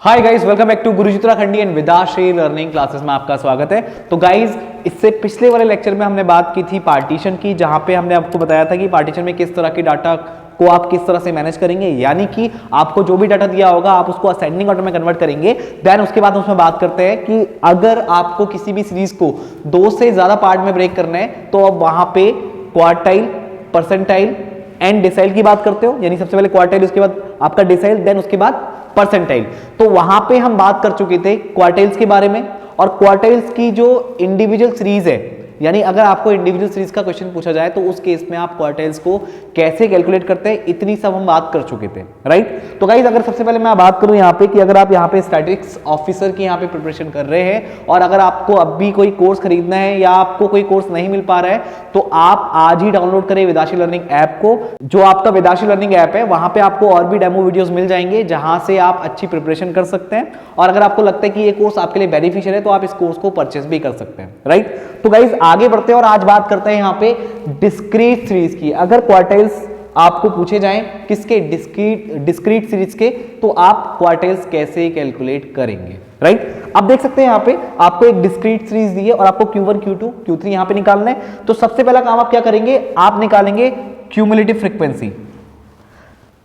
Hi guys, welcome back to Guruji Uttarakhandi and Vidashri learning classes में आपका स्वागत है। तो गाइस, इससे पिछले वाले लेक्चर में हमने बात की थी पार्टीशन की, जहां पे हमने आपको बताया था कि पार्टीशन में किस तरह की डाटा को आप किस तरह से मैनेज करेंगे, यानी कि आपको जो भी डाटा दिया होगा आप उसको असेंडिंग ऑर्डर में कन्वर्ट करेंगे। देन उसके बाद उसमें बात करते हैं कि अगर आपको किसी भी सीरीज को 2 से ज्यादा पार्ट में ब्रेक करना है तो अब वहां पे क्वार्टाइल, परसेंटाइल एंड डिसाइल की बात करते हो, यानी सबसे पहले क्वार्टाइल, उसके बाद आपका डिसाइल, देन उसके बाद परसेंटाइल। तो वहां पे हम बात कर चुके थे क्वार्टाइल्स के बारे में, और क्वार्टाइल्स की जो इंडिविजुअल सीरीज है, यानी अगर आपको इंडिविजुअल सीरीज का क्वेश्चन पूछा जाए तो उस केस में आप क्वार्टाइल्स को कैसे कैलकुलेट करते हैं, इतनी सब हम बात कर चुके थे, राइट। तो गाइस, अगर सबसे पहले मैं बात करूं यहाँ पे कि अगर आप यहाँ पे स्टैटिस्टिक्स ऑफिसर की यहाँ पे प्रिपरेशन कर रहे हैं और अगर आपको अब भी कोई कोर्स खरीदना है या आपको कोई कोर्स नहीं मिल पा रहा है तो आप आज ही डाउनलोड करें विदाश्री लर्निंग ऐप को। जो आपका विदाश्री लर्निंग ऐप है वहां पे आपको और भी डेमो वीडियोस मिल जाएंगे जहां से आप अच्छी प्रिपरेशन कर सकते हैं, और अगर आपको लगता है कि ये कोर्स आपके लिए बेनिफिशियल है तो आप इस कोर्स को परचेस भी कर सकते हैं, राइट। तो गाइस, आगे बढ़ते हैं और आज बात करते हैं यहाँ पे डिस्क्रीट सीरीज की। अगर क्वार्टाइल्स आपको पूछे जाएं किसके, डिस्क्रीट सीरीज के, तो आप क्वार्टाइल्स कैसे कैलकुलेट करेंगे, राइट। अब देख सकते हैं यहाँ पे आपको एक डिस्क्रीट सीरीज दी है और आपको Q1, Q2, Q3 यहाँ पे निकालना है। तो सबसे पहला काम आप क्या करेंगे, आप निकालेंगे क्यूमुलेटिव फ्रीक्वेंसी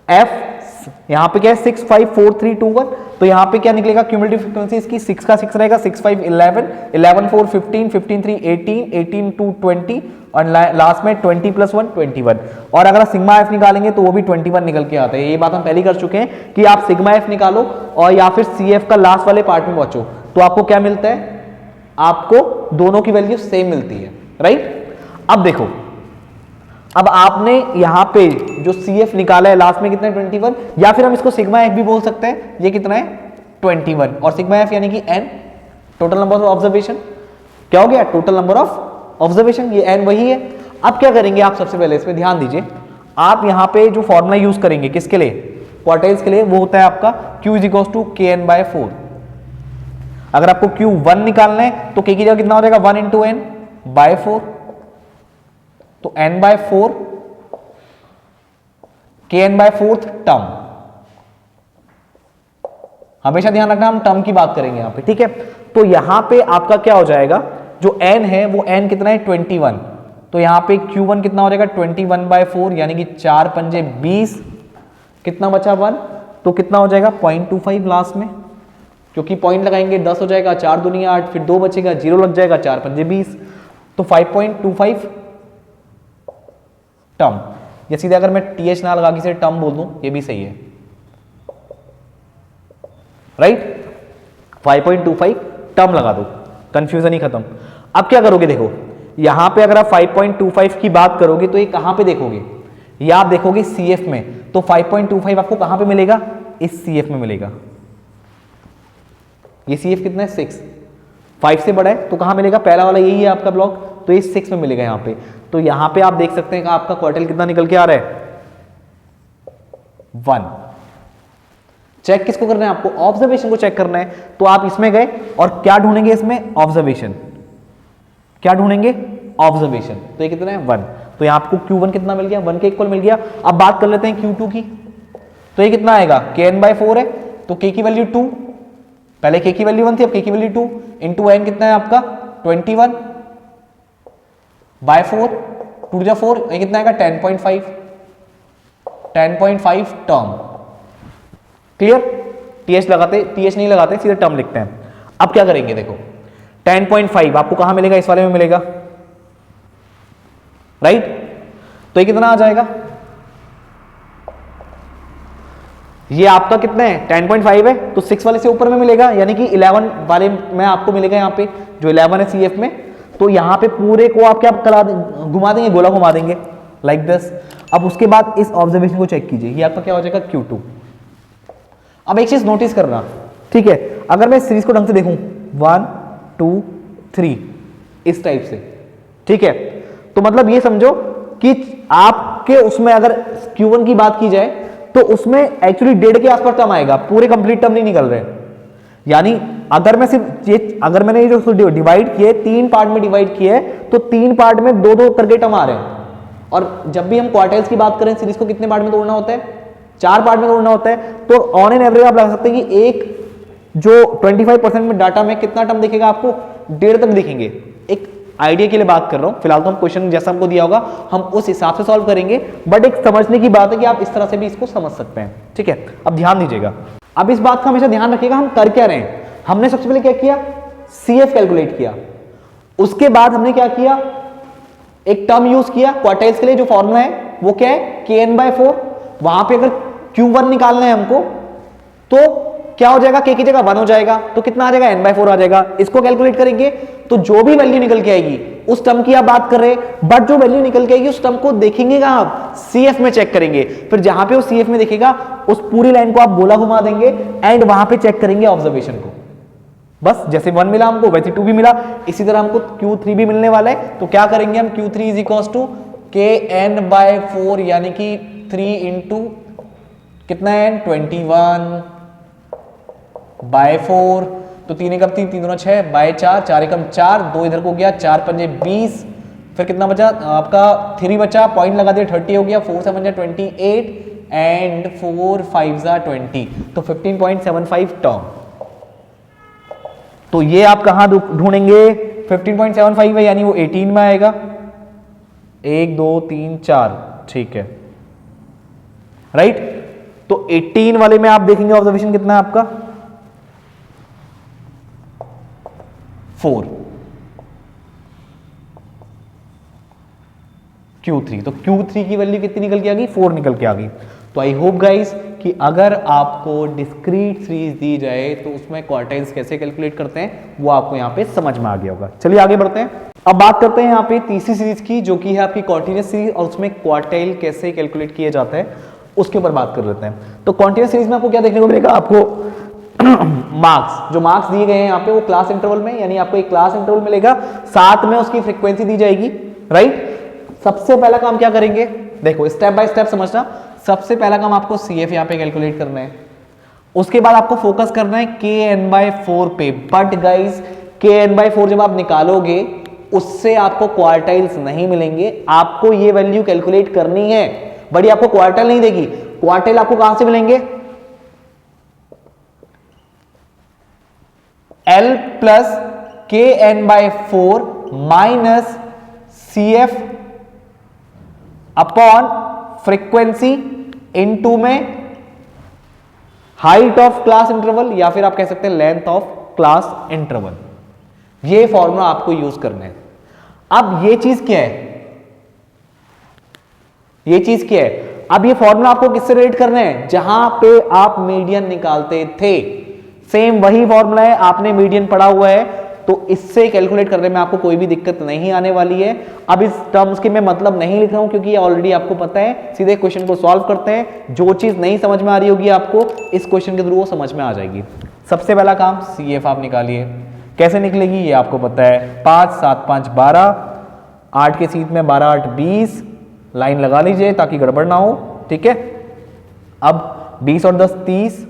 f। यहाँ पे क्या है 6 5 4 3 2 1, तो यहाँ पे क्या निकलेगा क्यूमुलेटिव फ्रीक्वेंसी इसकी 6 का 6 रहेगा, 6 5 11, 11 4 15, 15 3 18, 18 2 20 और लास्ट में 20 + 1 21। और अगर सिग्मा एफ निकालेंगे तो वो भी 21 निकल के आता है। ये बात हम पहले कर चुके हैं कि आप सिग्मा एफ निकालो और या फिर सी एफ का लास्ट वाले पार्ट में पहुंचो तो आपको क्या मिलता है, आपको दोनों की वैल्यू सेम मिलती है, राइट। अब देखो, अब आपने यहां पे जो CF निकाला है लास्ट में कितना है 21, या फिर हम इसको सिग्मा एफ भी बोल सकते हैं। ये कितना है 21, और सिग्मा एफ यानी कि n, total number of observation. क्या हो गया, टोटल नंबर ऑफ ऑब्जर्वेशन, ये n वही है। अब क्या करेंगे आप, सबसे पहले इसमें ध्यान दीजिए, आप यहां पे जो फॉर्मूला यूज करेंगे किसके लिए, क्वार्टाइल्स के लिए, वो होता है आपका Q = KN/4। अगर आपको Q1 निकालना है तो K की जगह कितना हो जाएगा 1 × N/4, तो N/4 KN/4 टर्म। हमेशा ध्यान रखना, हम टर्म की बात करेंगे यहां पे, ठीक है। तो यहां पे आपका क्या हो जाएगा, जो n है वो n कितना है 21, तो यहां पे Q1 कितना हो जाएगा 21/4, यानी कि 4 पंजे 20, कितना बचा 1, तो कितना हो जाएगा 0.25 लास्ट में, क्योंकि पॉइंट लगाएंगे 10 हो जाएगा, 4 दूनी 8, फिर 2 बचेगा, 0 लग जाएगा, 4 पंजे 20, तो 5.25 टर्म। या सीधे अगर मैं TH ना लगा के से टर्म बोल दूं, ये भी सही है, राइट। 5.25 टर्म लगा दो, कंफ्यूजन ही खत्म। अब क्या करोगे, देखो यहां पे अगर आप 5.25 की बात करोगे तो ये कहां पे देखोगे, या आप देखोगे CF में, तो 5.25 आपको कहां पे मिलेगा, इस CF में मिलेगा। ये CF कितना है 6, 5 से बड़ा है तो कहां मिलेगा, पहला वाला यही है आपका ब्लॉक, तो ये 6 में मिलेगा यहां पे। तो यहां पे आप देख सकते हैं कि आपका क्वार्टाइल कितना निकल के आ रहा है 1। चेक किसको करना है, आपको ऑब्जर्वेशन को चेक करना है। तो आप इसमें गए और क्या ढूंढेंगे, इसमें ऑब्जर्वेशन, क्या ढूंढेंगे, ऑब्जर्वेशन। तो ये कितना है 1, तो यहां आपको Q1 कितना मिल गया, 1 के इक्वल मिल गया। अब बात कर लेते हैं Q2 की, तो ये कितना आएगा, KN/4 है, तो K की वैल्यू 2, पहले K की वैल्यू 1 थी, अब K की वैल्यू 2 इंटू N कितना है आपका 21/4, 2 × 4, ये कितना आएगा 10.5 टर्म। क्लियर, TH लगाते, TH नहीं लगाते, सीधे टर्म लिखते हैं। अब क्या करेंगे, देखो 10.5 आपको कहां मिलेगा, इस वाले में मिलेगा, राइट। तो ये कितना आ जाएगा, ये आपका कितना है 10.5 है, तो 6 वाले से ऊपर में मिलेगा, यानी कि 11 वाले में आपको मिलेगा, यहाँ पे जो 11 है CF में। तो यहाँ पे पूरे को आप क्या करा, घुमा देंगे, गोला घुमा देंगे लाइक दिस। अब उसके बाद इस ऑब्जर्वेशन को चेक कीजिए, ये आपका क्या हो जाएगा Q2। अब एक चीज नोटिस करना, ठीक है, अगर मैं सीरीज को ढंग से देखूं 1 2 3 इस टाइप से, ठीक है, तो मतलब ये समझो कि आपके उसमें अगर Q1 की बात की जाए तो उसमें एक्चुअली 1.5 के आसपास टर्म आएगा, पूरे कंप्लीट टर्म नहीं निकल रहे। यानी अगर मैं सिर्फ ये, अगर मैंने ये जो डिवाइड किए 3 पार्ट में डिवाइड किए तो 3 पार्ट में 2-2 करके टर्म आ रहे हैं। और जब भी हम क्वार्टाइल्स की बात करें, सीरीज को कितने पार्ट में तोड़ना होता है, 4 पार्ट में तोड़ना होता है। तो ऑन एन एवरेज आप लगा सकते हैं कि एक जो 25% में डाटा में कितना टर्म दिखेगा आपको, 1.5 तक दिखेंगे। एक आइडिया के लिए बात कर रहा हूं, फिलहाल तो हम क्वेश्चन जैसा हमको दिया होगा हम उस हिसाब से सॉल्व करेंगे, बट एक समझने की बात है कि आप इस तरह से भी इसको समझ सकते हैं, ठीक है। अब ध्यान दीजिएगा, अब इस बात का हमेशा ध्यान रखिएगा हम कर क्या रहे हैं। हमने सबसे पहले क्या किया, CF कैलकुलेट किया, उसके बाद हमने क्या किया, एक टर्म यूज किया क्वार्टाइल्स के लिए, जो फॉर्मूला है वो क्या है, kn/4। वहां पे अगर Q1 निकालना है हमको तो क्या हो जाएगा, k की जगह 1 हो जाएगा, तो कितना आ जाएगा, n/4 आ जाएगा। इसको कैलकुलेट करेंगे तो जो भी वैल्यू निकल के आएगी उस टर्म की आप बात कर रहे हैं, बट जो वैल्यू निकल के आएगी उस टर्म को देखेंगे कहां आप, CF में चेक करेंगे। फिर जहां पे वो CF में दिखेगा उस पूरी लाइन को आप गोला घुमा देंगे एंड वहां पे चेक करेंगे ऑब्जर्वेशन को। बस जैसे 1 मिला हमको वैसे 2 भी मिला, इसी तरह हमको Q3 भी मिलने वाला है। तो क्या करेंगे हम, Q3 is equals to kn/4 यानी कि 3 इंटू कितना है, 21/4, तो 3 एकम 3, 3 दूना 6, बाय 4, 4 एकम 4, 2 इधर को गया, 4 पंजे 20, फिर कितना बचा आपका 3 बचा, पॉइंट लगा दिया 30 हो गया, 4 7 जा 28 एंड 4 5 जा 20, तो 15.75 टर्म। तो ये आप कहां ढूंढेंगे, 15.75 है यानी वो 18 में आएगा, 1 2 3 4, ठीक है, राइट। तो 18 वाले में आप देखेंगे ऑब्जर्वेशन कितना है आपका, 4, Q3, तो Q3 की वैल्यू कितनी निकल के आ गई, 4 निकल के आ गई। तो आई होप गाइस कि अगर आपको डिस्क्रीट सीरीज दी जाए तो उसमें क्वार्टाइल्स कैसे कैलकुलेट करते हैं वो आपको यहाँ पे समझ में आ गया होगा। चलिए आगे बढ़ते हैं। अब बात करते हैं यहाँ पे तीसरी सीरीज की, जो कि है आपकी कॉन्टिन्यूअस सीरीज, और उसमें क्वार्टाइल कैसे कैलकुलेट किया जाता है उसके ऊपर बात कर लेते हैं। तो कॉन्टिन्यूअस सीरीज में आपको क्या देखने को मिलेगा, आपको मार्क्स, जो मार्क्स दिए गए हैं यहाँ पे वो क्लास इंटरवल में, यानी आपको एक क्लास इंटरवल मिलेगा, साथ में उसकी फ्रीक्वेंसी दी जाएगी, राइट। सबसे पहला काम क्या करेंगे, देखो स्टेप बाय स्टेप समझना। सबसे पहला काम आपको CF यहाँ पे कैलकुलेट करना है, उसके बाद आपको फोकस करना है kn/4 पे। बट गाइस kn/4 जब आप निकालोगे उससे आपको क्वार्टाइल्स नहीं मिलेंगे, आपको ये वैल्यू कैलकुलेट करनी है, बड़ी आपको क्वार्टाइल नहीं देगी। क्वार्टाइल आपको कहां से मिलेंगे, L plus kn/4 minus CF upon frequency into में हाइट ऑफ क्लास इंटरवल, या फिर आप कह सकते हैं लेंथ ऑफ क्लास इंटरवल। ये फॉर्मूला आपको यूज करना है। अब ये चीज क्या है, ये चीज क्या है, अब ये फॉर्मूला आपको किससे रिलेट करना है, जहां पे आप मीडियन निकालते थे, सेम वही फॉर्मूला है, आपने मीडियन पढ़ा हुआ है, तो इससे कैलकुलेट करने में आपको कोई भी दिक्कत नहीं आने वाली है। अब इस टर्म्स के मैं मतलब नहीं लिख रहा हूं क्योंकि ये ऑलरेडी आपको पता है। सीधे क्वेश्चन को सॉल्व करते हैं, जो चीज नहीं समझ में आ रही होगी आपको इस क्वेश्चन के थ्रू वो समझ में आ जाएगी। सबसे पहला काम CF आप निकालिए, कैसे निकलेगी ये आपको पता है, 5 7 5 12, 8 के सीट में 12 8 20, लाइन लगा लीजिए ताकि गड़बड़ ना हो, ठीक है। अब 20 और 10 30,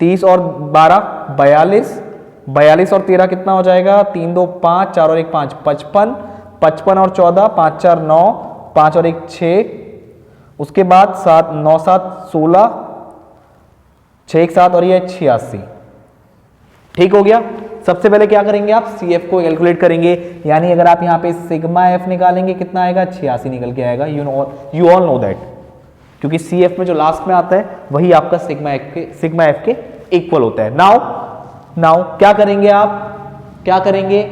30 और 12 42, 42 और 13 कितना हो जाएगा, 3 2 5, 4 और 1 5, 55, 55 और 14, 5 4 9, 5 और 1 6, उसके बाद 7 9 7 16, 6 1 7 और ये 86, ठीक हो गया। सबसे पहले क्या करेंगे आप, CF को कैलकुलेट करेंगे, यानी अगर आप यहाँ पे सिग्मा F निकालेंगे कितना आएगा, 86 निकल के आएगा। यू ऑल नो दैट, क्योंकि CF में जो लास्ट में आता है वही आपका सिग्मा F के इक्वल होता है। नाउ क्या करेंगे आप, क्या करेंगे,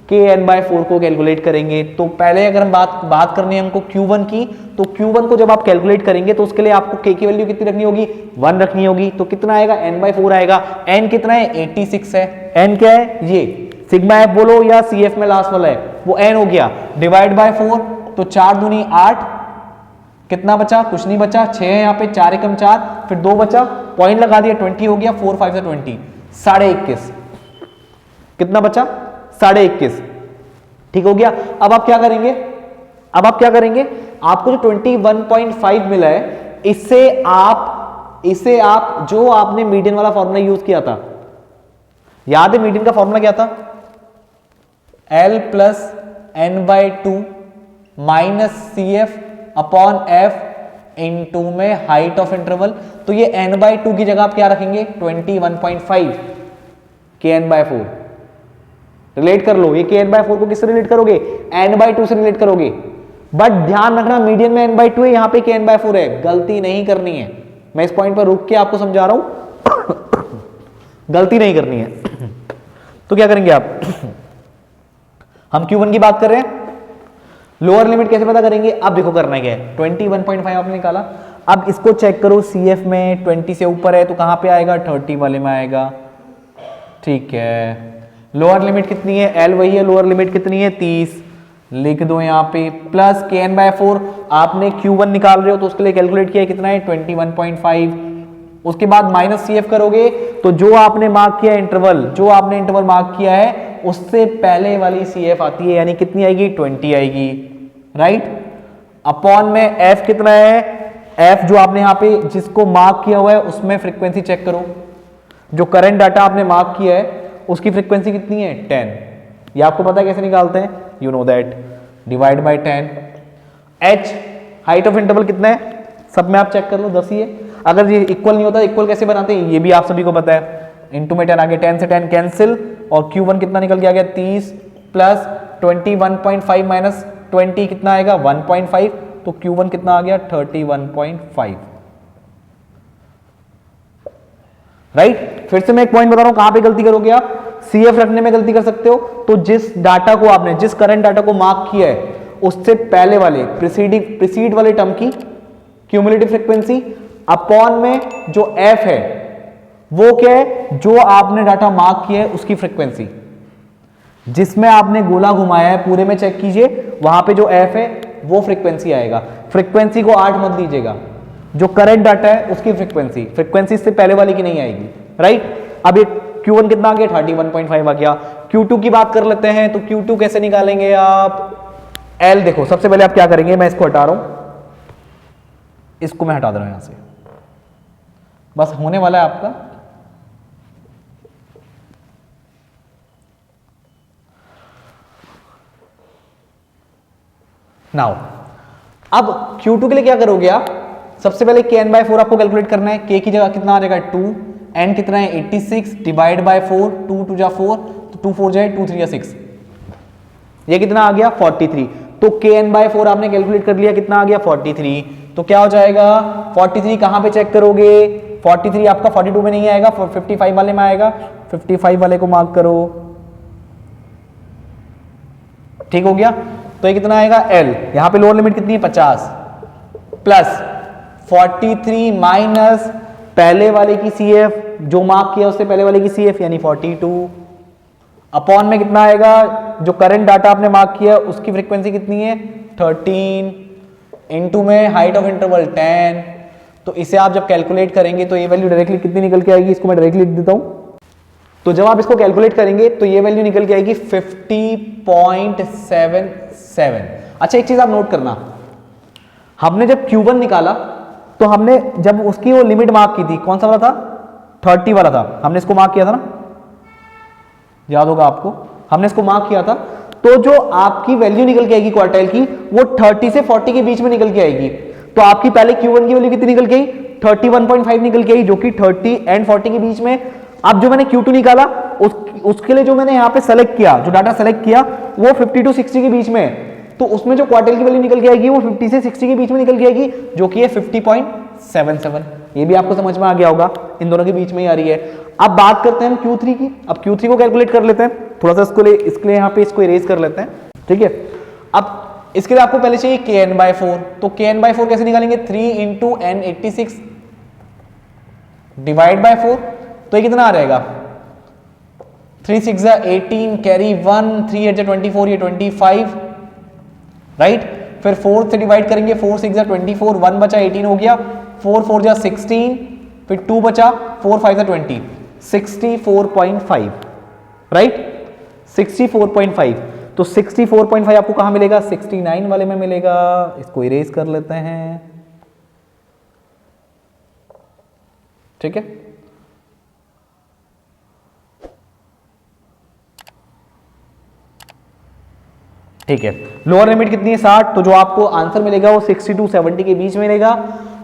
kn/4 को कैलकुलेट करेंगे। तो पहले अगर हम बात करनी है हमको Q1 की, तो Q1 को जब आप कैलकुलेट करेंगे तो उसके लिए आपको k की वैल्यू कितनी रखनी होगी, 1 रखनी होगी। तो कितना आएगा, n/4 आएगा। n कितना है, 86 है। n क्या है, ये सिग्मा F बोलो या CF में लास्ट वाला है वो n हो गया, डिवाइड बाय 4, तो 4 दूनी 8, कितना बचा, कुछ नहीं बचा, 6 है यहाँ पे, 4 एकम 4, फिर 2 बचा, पॉइंट लगा दिया, 20 हो गया, 4 5 से 20, 21.5, कितना बचा, 21.5, ठीक हो गया। अब आप क्या करेंगे, अब आप क्या करेंगे, आपको जो 21.5 मिला है इसे आप जो आपने मीडियन वाला फॉर्मूला यूज किया था, याद है मीडियन का फॉर्मूला क्या था, L plus n/2 minus CF upon F into में हाइट ऑफ इंटरवल, तो ये n/2 की जगह आप क्या रखेंगे 21.5 kn/4। रिलेट कर लो, ये kn/4 को किससे रिलेट करोगे n/2 से रिलेट करोगे। बट ध्यान रखना मीडियन में n/2 है, यहां पे kn/4 है, गलती नहीं करनी है। मैं इस पॉइंट पर रुक के आपको समझा रहा हूं गलती नहीं करनी है। तो क्या करेंगे आप हम Q1 की बात कर रहे हैं, लोअर लिमिट कैसे पता करेंगे, अब देखो करना क्या है 21.5 आपने निकाला, अब इसको चेक करो CF में 20 से ऊपर है तो कहां पे आएगा 30 वाले में आएगा। ठीक है, लोअर लिमिट कितनी है L वही है, लोअर लिमिट कितनी है 30, लिख दो यहाँ पे प्लस kn/4 आपने Q1 निकाल रहे हो तो उसके लिए कैलकुलेट किया है कितना है 21.5, उसके बाद माइनस CF करोगे तो जो आपने मार्क किया इंटरवल, जो आपने इंटरवल मार्क किया है उससे पहले वाली CF आती है, यानी कितनी आएगी 20 आएगी, राइट। अपॉन में F कितना है, F जो आपने यहाँ पे जिसको मार्क किया हुआ है उसमें फ्रीक्वेंसी चेक करो, जो करंट डाटा आपने मार्क किया है उसकी फ्रीक्वेंसी कितनी है 10, ये आपको पता है कैसे निकालते हैं, you know that, divide by 10। H height of interval कितना है, सब में आप चेक कर लो 10 ही है, अगर ये इक्वल नहीं होता इक्वल कैसे बनाते हैं ये भी आप सभी को पता है, इनटू में 10 आ गया, 10 से 10 कैंसिल और Q1 कितना निकल के आ गया 30 प्लस 21.5 माइनस 20 कितना आएगा 1.5, तो Q1 कितना आ गया 31.5, राइट। फिर से मैं एक पॉइंट बता रहा हूं कहां पे गलती करोगे आप, CF रखने में गलती कर सकते हो, तो जिस डाटा को आपने जिस करंट डाटा को मार्क किया है उससे पहले वाले प्रीसीड वाले टर्म की क्यूमुलेटिव फ्रीक्वेंसी अपॉन में जो F है वो क्या है, जो आपने डाटा मार्क किया है उसकी फ्रीक्वेंसी, जिसमें आपने गोला घुमाया है पूरे में चेक कीजिए वहां पे जो F है वो फ्रीक्वेंसी आएगा। फ्रीक्वेंसी को 8 मत दीजिएगा, जो करंट डाटा है उसकी फ्रीक्वेंसी इससे पहले वाली की नहीं आएगी, राइट। अब ये Q1 कितना आ गया 31.5 आ गया। Q2 की बात कर लेते हैं, तो Q2 कैसे निकालेंगे आप, L देखो सबसे पहले आप क्या करेंगे, मैं इसको हटा रहा हूं, इसको मैं हटा दे रहा हूं यहां से, बस होने वाला है आपका। नाउ अब Q2 के लिए क्या करोगे आप, सबसे पहले kn/4 आपको कैलकुलेट करना है, k की जगह कितना आ जाएगा 2, n कितना है 86 डिवाइड बाय 4, 2 2 जा 4 तो 2 4 जाए 2 3 जा 6, ये कितना आ गया 43, तो kn/4 आपने कैलकुलेट कर लिया कितना आ गया 43, तो क्या हो जाएगा 43 कहां पे चेक करोगे, 43 आपका 42 में नहीं आएगा 55 वाले में आएगा, 55 वाले को मार्क करो, ठीक हो गया। तो ये कितना आएगा L, यहां पे लोअर लिमिट कितनी है 50 प्लस 43 माइनस पहले वाले की CF जो मार्क किया उससे पहले वाले की CF यानी 42 अपॉन में कितना आएगा, जो करंट डाटा आपने मार्क किया उसकी फ्रीक्वेंसी कितनी है 13 इनटू में हाइट ऑफ इंटरवल 10, तो इसे आप जब कैलकुलेट करेंगे तो ये वैल्यू डायरेक्टली कितनी निकल के आएगी, इसको मैं डायरेक्टली लिख देता हूं, तो जब आप इसको कैलकुलेट करेंगे तो ये वैल्यू निकल के आएगी 50.77। अच्छा एक चीज आप नोट करना, हमने जब Q1 निकाला तो हमने जब उसकी वो लिमिट मार्क की थी, कौन सा वाला था 30 वाला था, हमने इसको मार्क किया था ना, याद होगा आपको, हमने इसको मार्क किया था, तो जो आपकी वैल्यू निकल के आएगी क्वार्टाइल की वो 30 से 40 के बीच में निकल के आएगी, तो आपकी पहले Q1 की वैल्यू कितनी निकल के आई 31.5 निकल के आई, जो कि 30 एंड 40 के बीच में। अब जो मैंने Q2 निकाला उसके लिए जो मैंने यहाँ पे सेलेक्ट किया, जो डाटा सेलेक्ट किया वो 50 to 60 के बीच में है, तो उसमें जो क्वार्टाइल की वैल्यू निकल के आएगी वो 50 से 60 के बीच में निकल के आएगी, जो कि है 50.77। ये भी आपको समझ में आ गया होगा, इन दोनों के बीच में ही आ रही है। अब बात करते हैं हम Q3 की, अब Q3 को कैलकुलेट कर लेते हैं, थोड़ा सा इसके लिए यहाँ पे इसको इरेज कर लेते हैं, ठीक है। अब इसके लिए आपको पहले चाहिए kn/4, तो kn/4 कैसे निकालेंगे 3 इंटू n86 डिवाइड बाय 4, तो ये कितना आ जाएगा 3 6 18 कैरी 1 3 8 24, ये 25, राइट। फिर 4 से डिवाइड करेंगे, 4 6 24, 1 बचा 18 हो गया, 4 4 16, फिर 2 बचा, 4 5 20, 64.5, राइट 64.5। तो 64.5 आपको कहां मिलेगा 69 वाले में मिलेगा, इसको इरेज कर लेते हैं, ठीक है। ठीक है, लोअर लिमिट कितनी है 60, तो जो आपको आंसर मिलेगा वो 60 to 70 के बीच में मिलेगा।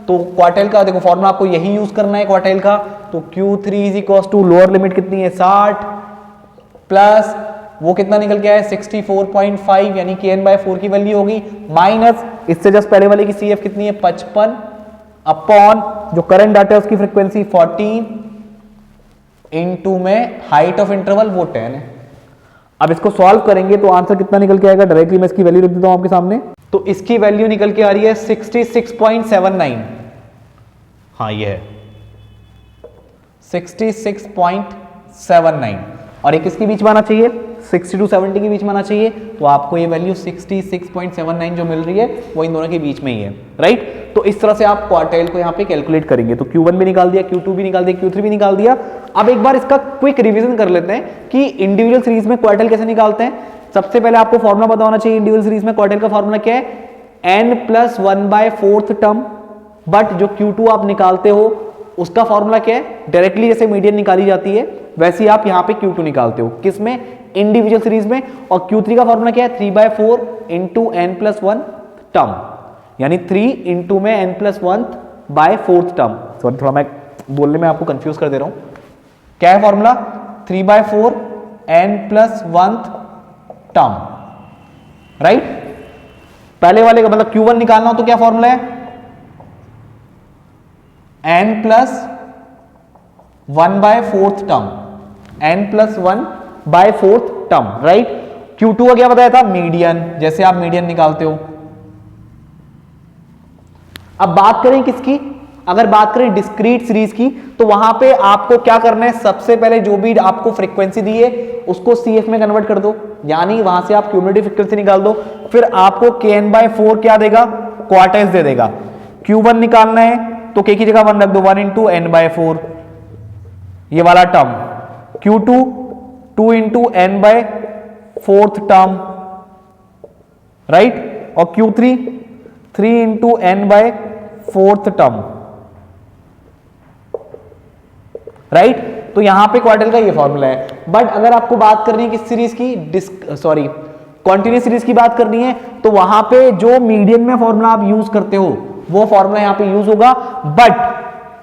तो क्वार्टाइल का देखो फॉर्मूला आपको यही यूज करना है क्वार्टाइल का, तो Q3 is equal to lower limit कितनी है 60 प्लस वो कितना निकल के आया 64.5 यानी कि n/4 की वैल्यू होगी, माइनस इससे जस्ट पहले वाले की CF कितनी है 55 अपॉन जो करंट डाटा है उसकी फ्रीक्वेंसी 14 इनटू में हाइट ऑफ इंटरवल वो 10 है। अब इसको सॉल्व करेंगे तो आंसर कितना निकल के आएगा, डायरेक्टली मैं इसकी वैल्यू लिख देता हूं आपके सामने। तो इसकी वैल्यू निकल के आ रही है 66.79, हाँ ये है 66.79 और ये किसके बीच में आना चाहिए 60 to 70 के बीच में आना चाहिए, तो आपको ये वैल्यू 66.79 जो मिल रही है वो इन दोनों के बीच में ही है, राइट। तो इस तरह से आप क्वार्टाइल को यहाँ पे कैलकुलेट करेंगे, तो Q1 भी निकाल दिया, Q2 भी निकाल दिया, Q3 भी निकाल दिया। अब एक बार इसका क्विक रिवीजन कर लेते हैं कि इंडिविजुअल सीरीज में क्वार्टाइल कैसे निकालते हैं। सबसे पहले आपको फॉर्मूला पता होना चाहिए इंडिविजुअल सीरीज में क्वार्टाइल का फॉर्मूला क्या है, n+1/4 टर्म, बट जो Q2 आप निकालते हो उसका फॉर्मूला क्या है, डायरेक्टली जैसे मीडियन निकाली जाती है वैसे ही आप यहाँ पे Q2 निकालते हो, किसमें इंडिविजुअल सीरीज में। और Q3 का फॉर्मूला क्या है 3/4 इंटू n+1 टर्म, यानी 3 इंटू में n+1/4 टर्म। सॉरी थोड़ा मैं बोलने में आपको कंफ्यूज कर दे रहा हूं, क्या है फॉर्मूला 3/4 n+1 टर्म, राइट। पहले वाले का मतलब Q1 निकालना हो तो क्या फॉर्मूला है n+1/4 term, n+1/4 term, right. Q2 का क्या बताया था मीडियन, जैसे आप मीडियन निकालते हो। अब बात करें किसकी, अगर बात करें डिस्क्रीट सीरीज की, तो वहां पे आपको क्या करना है, सबसे पहले जो भी आपको फ्रीक्वेंसी दी है उसको CF में कन्वर्ट कर दो, यानी वहां से आप क्यूमुलेटिव फ्रीक्वेंसी निकाल दो, फिर आपको kn/4 क्या देगा क्वार्टाइल्स दे देगा। Q1 निकालना है तो k की जगह 1 रख दो, 1 इंटू n/4 ये वाला term, Q2 2 into n/4 term, right, और Q3 3 into n/4 term, right. तो यहां पे क्वार्टाइल का ये फॉर्मूला है। बट अगर आपको बात करनी है किस सीरीज की, कॉन्टिन्यूस सीरीज की बात करनी है, तो वहां पे जो मीडियन में फॉर्मूला आप यूज करते हो वो फॉर्मूला यहां पे यूज होगा। बट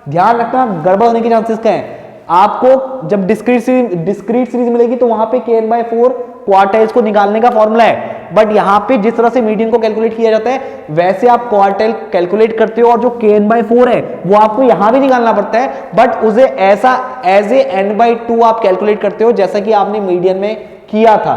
ध्यान रखना गड़बड़ होने के चांसेस क्या है, आपको जब डिस्क्रीट सीरीज मिलेगी तो वहां पे kn/4 क्वार्टाइल्स को निकालने का फॉर्मूला है, बट यहां पे जिस तरह से मीडियन को कैलकुलेट किया जाता है वैसे आप क्वार्टाइल कैलकुलेट करते हो, और जो kn/4 है वो आपको यहां भी निकालना पड़ता है, बट उसे ऐसा एज ए n/2 आप कैलकुलेट करते हो जैसा कि आपने मीडियन में किया था।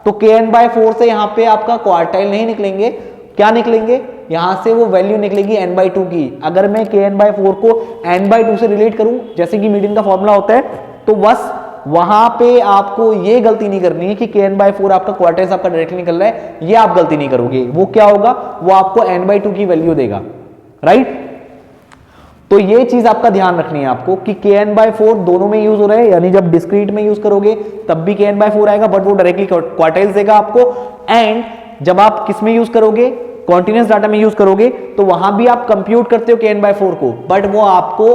तो kn/4 से यहां पे आपका क्वार्टाइल नहीं निकलेंगे, क्या निकलेंगे, यहां से वो वैल्यू निकलेगी n/2 की। अगर मैं kn/4 को n/2 से रिलेट करूं जैसे कि मीडियन का फॉर्मूला होता है, तो बस वहां पे आपको ये गलती नहीं करनी है कि kn/4 आपका क्वार्टाइल्स आपका डायरेक्टली निकल रहा है, ये आप गलती नहीं करोगे। वो क्या होगा, वो आपको n/2 की वैल्यू देगा, राइट। तो ये चीज आपका ध्यान रखनी है आपको कि kn/4 दोनों में यूज हो रहा है, यानी जब डिस्क्रीट में यूज करोगे तब भी kn/4 आएगा, बट वो डायरेक्टली क्वार्टाइल्स देगा आपको। एंड जब आप किस में यूज करोगे, कॉन्टिन्यूस डाटा में यूज करोगे, तो वहां भी आप कंप्यूट करते हो kn/4 को, बट वो आपको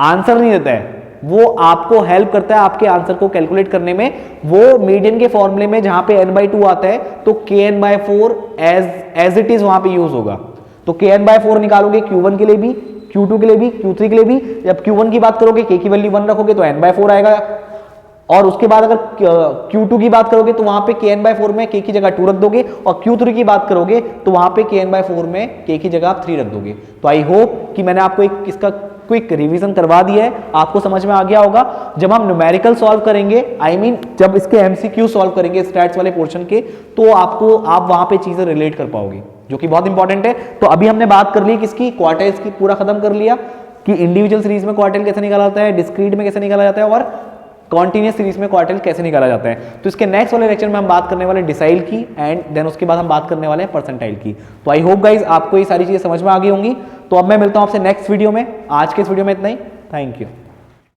आंसर नहीं देता है, वो आपको हेल्प करता है आपके आंसर को कैलकुलेट करने में। वो मीडियन के फॉर्मूले में जहां पे n/2 आता है तो kn/4 एज इट इज वहां पे यूज होगा। तो kn/4 निकालोगे Q1 के लिए भी, Q2 के लिए भी, Q3 के लिए भी। जब Q1 की बात करोगे k की वैल्यू 1 रखोगे तो n/4 आएगा, और उसके बाद अगर Q2 की बात करोगे तो वहां पे kn/4 में k की जगह 2 रख दोगे, और Q3 की बात करोगे तो वहां पे kn/4 में k की जगह आप 3 रख दोगे। तो आई होप कि मैंने आपको एक इसका क्विक रिवीजन करवा दिया है, आपको समझ में आ गया होगा। जब हम न्यूमेरिकल सॉल्व करेंगे, जब इसके MCQ सॉल्व करेंगे स्टैट्स वाले पोर्शन के, तो आप वहां पे चीजें रिलेट कर पाओगे, जो कि बहुत इंपॉर्टेंट है। तो अभी हमने बात कर ली किसकी, क्वार्टाइल्स की, पूरा खत्म कर लिया कि इंडिविजुअल सीरीज में क्वार्टाइल कैसे निकाला जाता है, डिस्क्रीट में कैसे निकाला जाता है, और कॉन्टिन्यूस सीरीज में क्वार्टाइल कैसे निकाला जाता है। तो इसके नेक्स्ट वाले लेक्चर में हम बात करने वाले डिसाइल की, एंड देन उसके बाद हम बात करने वाले हैं परसेंटाइल की। तो आई होप गाइज आपको ये सारी चीजें समझ में आ गई होंगी। तो अब मैं मिलता हूं आपसे नेक्स्ट वीडियो में। आज के इस वीडियो में इतना ही, थैंक यू।